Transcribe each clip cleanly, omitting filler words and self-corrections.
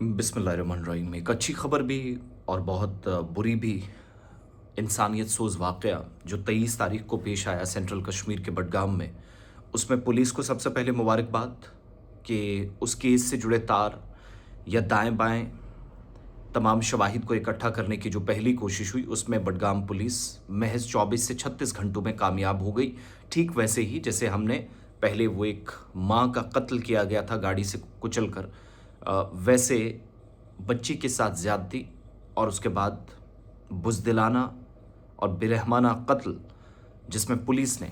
बिस्मिल्लाहिर्रहमानिर्रहीम। एक अच्छी खबर भी और बहुत बुरी भी इंसानियत सोज़ वाक़या जो 23 तारीख को पेश आया सेंट्रल कश्मीर के बडगाम में, उसमें पुलिस को सबसे पहले मुबारकबाद कि उस केस से जुड़े तार या दाएँ-बाएँ तमाम शवाहिद को इकट्ठा करने की जो पहली कोशिश हुई, उसमें बडगाम पुलिस महज़ 24 से 36 घंटों में कामयाब हो गई। ठीक वैसे ही जैसे हमने पहले वो एक माँ का कत्ल किया गया था गाड़ी से कुचल कर, वैसे बच्ची के साथ ज़्यादती और उसके बाद बुज़दिलाना और बेरहमाना कत्ल, जिसमें पुलिस ने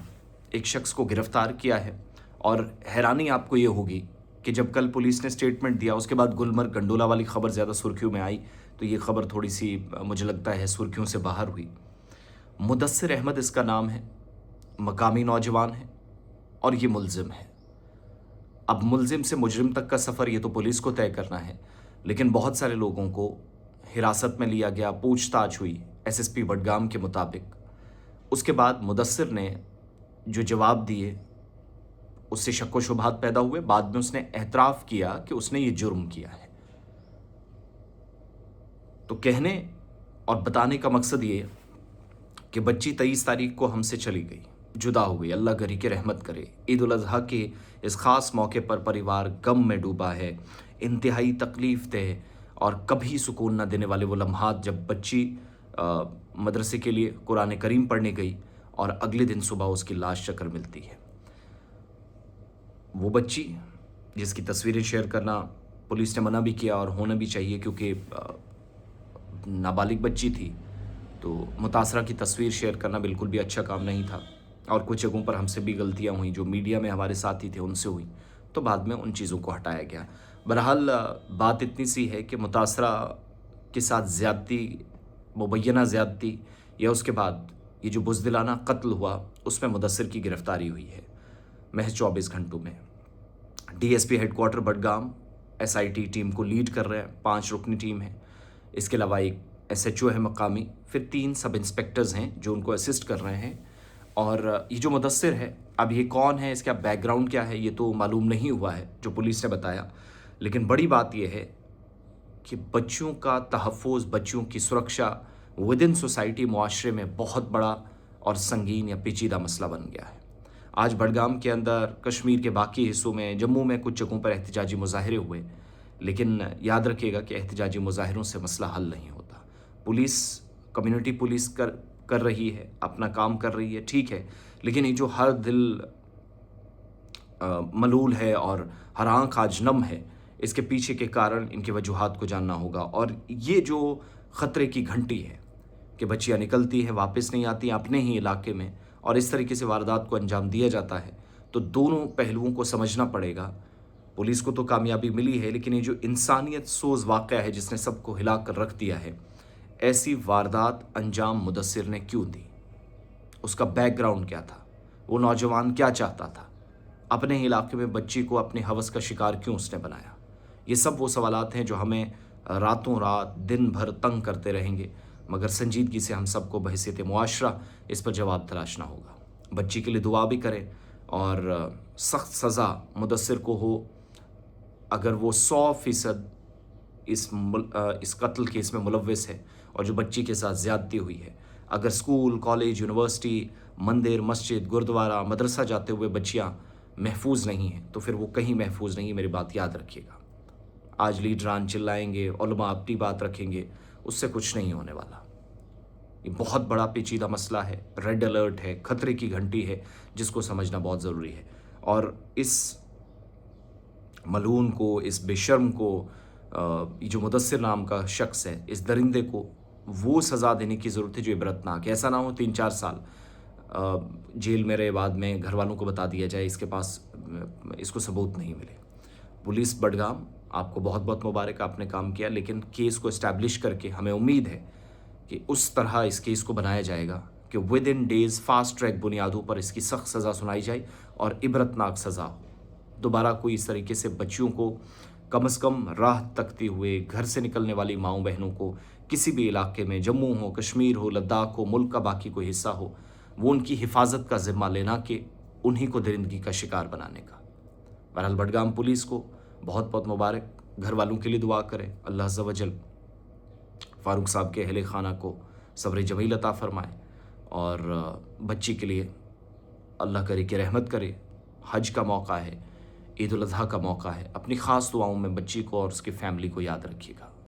एक शख्स को गिरफ्तार किया है। और हैरानी आपको ये होगी कि जब कल पुलिस ने स्टेटमेंट दिया, उसके बाद गुलमर्ग गंडोला वाली खबर ज़्यादा सुर्खियों में आई, तो ये खबर थोड़ी सी मुझे लगता है सुर्खियों से बाहर हुई। मुदस्सिर अहमद इसका नाम है, मकामी नौजवान है और ये मुलजिम है। अब मुलजिम से मुजरिम तक का सफ़र ये तो पुलिस को तय करना है, लेकिन बहुत सारे लोगों को हिरासत में लिया गया, पूछताछ हुई एसएसपी बडगाम के मुताबिक। उसके बाद मुदस्सिर ने जो जवाब दिए उससे शक व शुबहात पैदा हुए। बाद में उसने एतराफ़ किया कि उसने ये जुर्म किया है। तो कहने और बताने का मकसद ये कि बच्ची 23 तारीख को हमसे चली गई, जुदा हो गई, अल्लाह गरी के रहमत करे। ईद उल अज़हा के इस ख़ास मौके पर परिवार गम में डूबा है। इंतहाई तकलीफ़ दह और कभी सुकून न देने वाले वो लम्हात जब बच्ची मदरसे के लिए कुरान करीम पढ़ने गई और अगले दिन सुबह उसकी लाश चकर मिलती है। वो बच्ची जिसकी तस्वीरें शेयर करना पुलिस ने मना भी किया और होना भी चाहिए, क्योंकि नाबालिग बच्ची थी, तो मुतासरा की तस्वीर शेयर करना बिल्कुल भी अच्छा काम नहीं था। और कुछ जगहों पर हमसे भी गलतियां हुई, जो मीडिया में हमारे साथी थे उनसे हुई, तो बाद में उन चीज़ों को हटाया गया। बहरहाल बात इतनी सी है कि मुतासरा के साथ ज़्यादती, मुबैना ज़्यादती, या उसके बाद ये जो बुज़दिलाना कत्ल हुआ, उसमें मुदस्सिर की गिरफ़्तारी हुई है महज 24 घंटों में। DSP headquarter Budgam SIT team को लीड कर रहे हैं, 5 रुकनी टीम है। इसके अलावा एक एसएचओ है मकामी, फिर 3 सब इंस्पेक्टर्स हैं जो उनको असिस्ट कर रहे हैं। और ये जो मुदस्सिर है, अब ये कौन है, इसका बैकग्राउंड क्या है, ये तो मालूम नहीं हुआ है जो पुलिस ने बताया। लेकिन बड़ी बात यह है कि बच्चों का तहफ़्फ़ुज़, बच्चों की सुरक्षा विद इन सोसाइटी, मुआशरे में बहुत बड़ा और संगीन या पेचीदा मसला बन गया है। आज बडगाम के अंदर, कश्मीर के बाकी हिस्सों में, जम्मू में कुछ जगहों पर एहतजाजी मुज़ाहरे हुए, लेकिन याद रखिएगा कि एहतजाजी मुज़ाहरों से मसला हल नहीं होता। पुलिस, कम्युनिटी पुलिस कर रही है, अपना काम कर रही है, ठीक है, लेकिन ये जो हर दिल मलूल है और हर आँख आज नम है, इसके पीछे के कारण, इनकी वजूहात को जानना होगा। और ये जो ख़तरे की घंटी है कि बच्चियाँ निकलती हैं, वापस नहीं आती अपने ही इलाके में, और इस तरीके से वारदात को अंजाम दिया जाता है, तो दोनों पहलुओं को समझना पड़ेगा। पुलिस को तो कामयाबी मिली है, लेकिन ये जो इंसानियत सोज़ वाक़या है जिसने सबको हिला कर रख दिया है, ऐसी वारदात अंजाम मुदस्सिर ने क्यों दी? उसका बैकग्राउंड क्या था? वो नौजवान क्या चाहता था? अपने ही इलाके में बच्ची को अपने हवस का शिकार क्यों उसने बनाया? ये सब वो सवालात हैं जो हमें रातों रात, दिन भर तंग करते रहेंगे, मगर संजीदगी से हम सबको बहैसियत मुआशरा इस पर जवाब तलाशना होगा। बच्ची के लिए दुआ भी करें और सख्त सज़ा मुदस्सिर को हो। अगर वो 100% इस कत्ल केस में मुलव्विस है और जो बच्ची के साथ ज़्यादती हुई है, अगर स्कूल, कॉलेज, यूनिवर्सिटी, मंदिर, मस्जिद, गुरुद्वारा, मदरसा जाते हुए बच्चियाँ महफूज नहीं हैं, तो फिर वो कहीं महफूज नहीं है, मेरी बात याद रखिएगा। आज लीडरान चिल्लाएंगे, उलमा अपनी बात रखेंगे, उससे कुछ नहीं होने वाला। ये बहुत बड़ा पेचीदा मसला है, रेड अलर्ट है, खतरे की घंटी है, जिसको समझना बहुत ज़रूरी है। और इस मलून को, इस बेशर्म को, ये जो मुदस्सिर नाम का शख्स है, इस दरिंदे को वो सज़ा देने की ज़रूरत है जो इबरतनाक है। ऐसा ना हो 3-4 साल जेल में रहे, बाद में घर वालों को बता दिया जाए इसके पास इसको सबूत नहीं मिले। पुलिस बडगाम, आपको बहुत बहुत मुबारक, आपने काम किया, लेकिन केस को इस्टेब्लिश करके हमें उम्मीद है कि उस तरह इस केस को बनाया जाएगा कि within days fast track बुनियादों पर इसकी सख्त सज़ा सुनाई जाए और इबरतनाक सज़ा हो। दोबारा कोई इस तरीके से बच्चियों को, कम से कम राह तकती हुए घर से निकलने वाली माँओं बहनों को, किसी भी इलाके में, जम्मू हो, कश्मीर हो, लद्दाख हो, मुल्क का बाकी कोई हिस्सा हो, वो उनकी हिफाजत का ज़िम्मा लेना कि उन्हीं को दरिंदगी का शिकार बनाने का। बहरहाल बडगाम पुलिस को बहुत बहुत मुबारक, گھر والوں کے لیے دعا کریں، اللہ عز و جل فاروق صاحب کے اہل خانہ کو صبر جمیل عطا فرمائے، اور بچی کے لیے اللہ کرے کہ رحمت کرے۔ حج کا موقع ہے، عید الاضحیٰ کا موقع ہے، اپنی خاص دعاؤں میں بچی کو اور اس کی فیملی کو یاد رکھیے گا۔